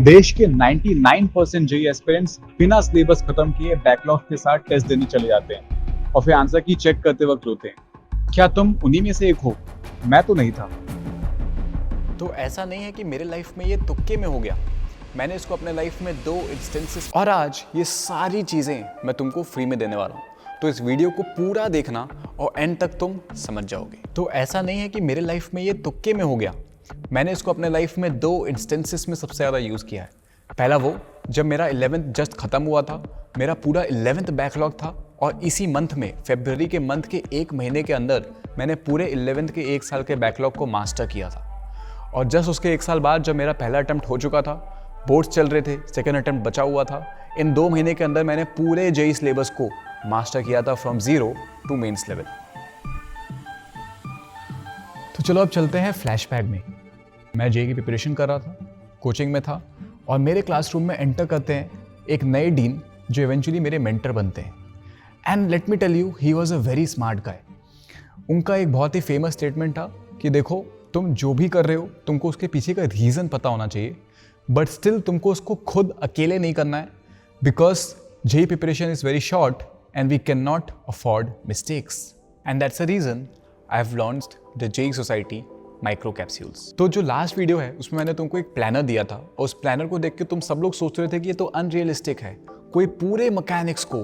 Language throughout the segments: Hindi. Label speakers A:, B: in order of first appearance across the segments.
A: देश के 99% जेई एस्पिरेंट्स बिना सिलेबस खत्म किए बैकलॉग के साथ टेस्ट देने चले जाते हैं और फिर आंसर की चेक करते वक्त रोते हैं। क्या तुम उन्हीं में से एक हो? मैं तो नहीं था।
B: तो ऐसा नहीं है कि मेरे लाइफ में ये तुक्के में हो गया, मैंने इसको अपने लाइफ में 2 इंस्टेंसेस और आज ये सारी चीज़ें मैं तुमको फ्री में देने वाला हूँ। तो इस वीडियो को पूरा देखना और एंड तक तुम समझ जाओगे। तो ऐसा नहीं है कि मेरे लाइफ में ये तुक्के में हो गया, मैंने इसको अपने लाइफ में 2 इंस्टेंसेस में सबसे ज़्यादा यूज़ किया है। पहला वो जब मेरा 11th जस्ट ख़त्म हुआ था, मेरा पूरा 11th बैकलॉग था और इसी मंथ में फरवरी के मंथ के 1 महीने के अंदर मैंने पूरे 11th के 1 साल के बैकलॉग को मास्टर किया था। और जस्ट उसके 1 साल बाद जब मेरा पहला अटेम्प्ट हो चुका था, बोर्ड्स चल रहे थे, सेकेंड अटेम्प्ट बचा हुआ था, इन 2 महीने के अंदर मैंने पूरे जेई सिलेबस को मास्टर किया था फ्रॉम 0 टू मेंस लेवल। तो चलो अब चलते हैं फ्लैशबैक में। मैं जेई की प्रिपरेशन कर रहा था, कोचिंग में था और मेरे क्लासरूम में एंटर करते हैं एक नए डीन जो इवेंचुअली मेरे मेंटर बनते हैं। And let me tell you, he was a very smart guy. उनका एक बहुत ही फेमस स्टेटमेंट था कि देखो, तुम जो भी कर रहे हो तुमको उसके पीछे का रीज़न पता होना चाहिए, बट स्टिल तुमको उसको खुद अकेले नहीं करना है, because JEE preparation is very short and we can not afford mistakes. And that's a reason I have launched the JEE society micro capsules. तो जो लास्ट वीडियो है उसमें मैंने तुमको एक प्लानर दिया था और उस प्लानर को देख के तुम सब लोग सोच रहे थे कि ये तो अनरियलिस्टिक है, कोई पूरे मैकेनिक्स को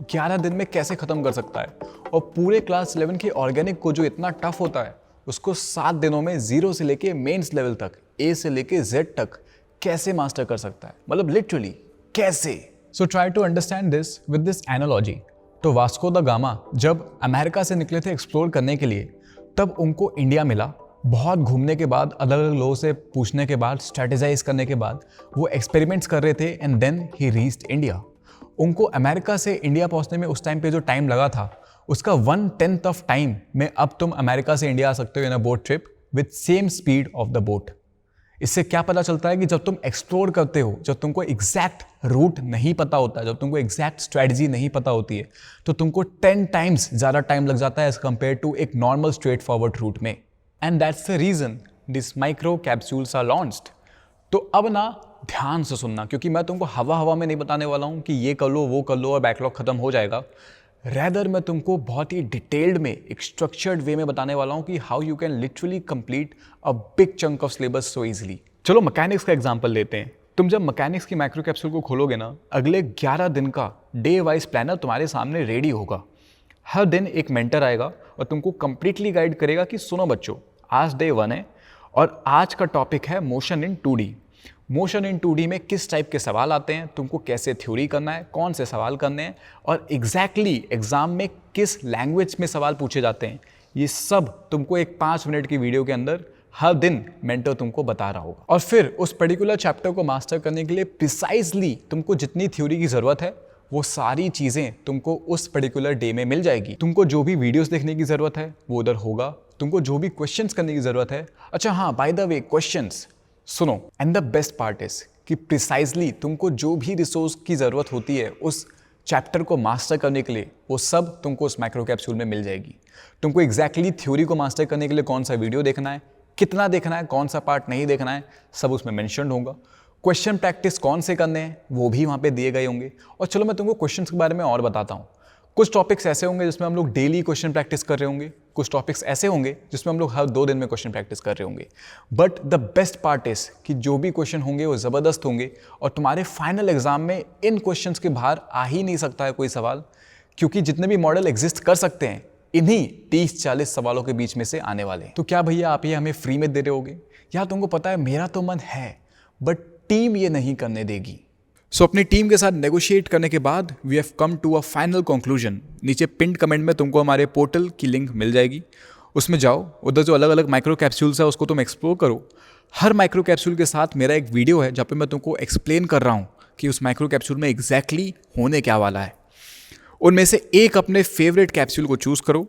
B: 11 दिन में कैसे ख़त्म कर सकता है, और पूरे क्लास 11 के ऑर्गेनिक को जो इतना टफ होता है उसको 7 दिनों में 0 से लेके मेंस लेवल तक, A से लेके Z तक कैसे मास्टर कर सकता है, मतलब लिटरली कैसे। So try to understand this with this analogy. तो वास्को द गामा जब अमेरिका से निकले थे एक्सप्लोर करने के लिए, तब उनको इंडिया मिला। बहुत घूमने के बाद, अलग अलग लोगों से पूछने के बाद, स्ट्रेटेजाइज करने के बाद वो एक्सपेरिमेंट्स कर रहे थे and then he reached India. उनको अमेरिका से इंडिया पहुंचने में उस टाइम पे जो टाइम लगा था उसका 1/10 ऑफ टाइम में अब तुम अमेरिका से इंडिया आ सकते हो in a boat trip with same speed of the boat. इससे क्या पता चलता है कि जब तुम एक्सप्लोर करते हो, जब तुमको एग्जैक्ट रूट नहीं पता होता है, जब तुमको एग्जैक्ट स्ट्रेटजी नहीं पता होती है, तो तुमको 10 टाइम्स ज़्यादा टाइम लग जाता है एज कम्पेयर टू एक नॉर्मल स्ट्रेट फॉरवर्ड रूट में। And that's the reason this micro capsules are launched. तो अब ना ध्यान से सुनना, क्योंकि मैं तुमको हवा हवा में नहीं बताने वाला हूँ कि ये कर लो वो कर लो और बैकलॉग खत्म हो जाएगा। रैदर मैं तुमको बहुत ही डिटेल्ड में, एक स्ट्रक्चर्ड वे में बताने वाला हूँ कि how you can literally complete a big chunk of syllabus so easily. चलो मैकेनिक्स का एग्जांपल लेते हैं। तुम जब मैकेनिक्स की माइक्रो कैप्सूल को खोलोगे ना, अगले 11 दिन का डे वाइज प्लानर तुम्हारे सामने रेडी होगा। हर दिन एक मेंटर आएगा और तुमको कंप्लीटली गाइड करेगा कि सुनो बच्चों, आज डे 1 है और आज का टॉपिक है motion in 2D। Motion in 2D में किस टाइप के सवाल आते हैं, तुमको कैसे थ्योरी करना है, कौन से सवाल करने हैं और एग्जैक्टली एग्जाम में किस लैंग्वेज में सवाल पूछे जाते हैं, ये सब तुमको एक 5 मिनट की वीडियो के अंदर हर दिन मेंटर तुमको बता रहा होगा। और फिर उस पर्टिकुलर चैप्टर को मास्टर करने के लिए प्रिसाइजली तुमको जितनी थ्योरी की ज़रूरत है वो सारी चीज़ें तुमको उस पर्टिकुलर डे में मिल जाएगी। तुमको जो भी वीडियोस देखने की ज़रूरत है वो उधर होगा, तुमको जो भी क्वेश्चंस करने की ज़रूरत है। अच्छा हाँ, बाय द वे, क्वेश्चंस सुनो, and the best part is कि प्रिसाइजली तुमको जो भी रिसोर्स की ज़रूरत होती है उस चैप्टर को मास्टर करने के लिए, वो सब तुमको उस माइक्रो कैप्सूल में मिल जाएगी। तुमको एग्जैक्टली थ्योरी को मास्टर करने के लिए कौन सा वीडियो देखना है, कितना देखना है, कौन सा पार्ट नहीं देखना है, सब उसमें मेंशन होगा। क्वेश्चन प्रैक्टिस कौन से करने हैं वो भी वहाँ पे दिए गए होंगे। और चलो मैं तुमको क्वेश्चंस के बारे में और बताता हूँ। कुछ टॉपिक्स ऐसे होंगे जिसमें हम लोग डेली क्वेश्चन प्रैक्टिस कर रहे होंगे, कुछ टॉपिक्स ऐसे होंगे जिसमें हम लोग हर 2 दिन में क्वेश्चन प्रैक्टिस कर रहे होंगे। But the best part is कि जो भी क्वेश्चन होंगे वो ज़बरदस्त होंगे और तुम्हारे फाइनल एग्जाम में इन क्वेश्चंस के बाहर आ ही नहीं सकता है कोई सवाल, क्योंकि जितने भी मॉडल एग्जिस्ट कर सकते हैं इन्हीं 30-40 सवालों के बीच में से आने वाले हैं। तो क्या भैया आप ये हमें फ्री में दे रहे होगे? यार तुमको पता है मेरा तो मन है, बट टीम ये नहीं करने देगी। सो अपनी टीम के साथ नेगोशिएट करने के बाद we have come to a final conclusion. नीचे पिंड कमेंट में तुमको हमारे पोर्टल की लिंक मिल जाएगी, उसमें जाओ, उधर जो अलग अलग माइक्रो कैप्सूल्स है उसको तुम एक्सप्लोर करो। हर माइक्रो कैप्सूल के साथ मेरा एक वीडियो है जहाँ पे मैं तुमको एक्सप्लेन कर रहा हूँ कि उस माइक्रो कैप्सूल में एग्जैक्टली होने क्या वाला है। उनमें से एक अपने फेवरेट कैप्सूल को चूज़ करो।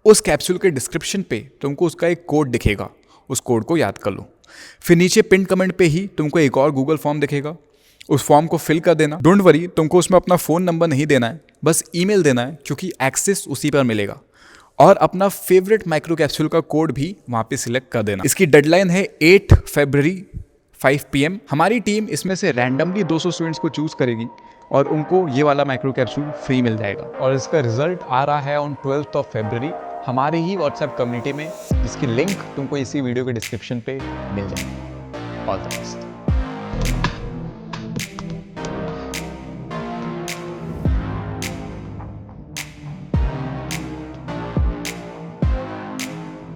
B: उस कैप्सूल के डिस्क्रिप्शन पे तुमको उसका एक कोड दिखेगा, उस कोड को याद कर लो। फिर नीचे पिन कमेंट पे ही तुमको एक और गूगल फॉर्म दिखेगा, उस फॉर्म को फिल कर देना। डोंट वरी, तुमको उसमें अपना फ़ोन नंबर नहीं देना है, बस ईमेल देना है, क्योंकि एक्सेस उसी पर मिलेगा। और अपना फेवरेट माइक्रो कैप्सूल का कोड भी वहाँ पे सिलेक्ट कर देना। इसकी डेडलाइन है 8 फरवरी 5 PM हमारी टीम इसमें से रैंडमली 200 स्टूडेंट्स को चूज़ करेगी और उनको ये वाला माइक्रो कैप्सूल फ्री मिल जाएगा। और इसका रिजल्ट आ रहा है ऑन 12th of February हमारे ही व्हाट्सएप कम्युनिटी में, जिसकी लिंक तुमको इसी वीडियो के डिस्क्रिप्शन पे मिल जाएगी। All the best.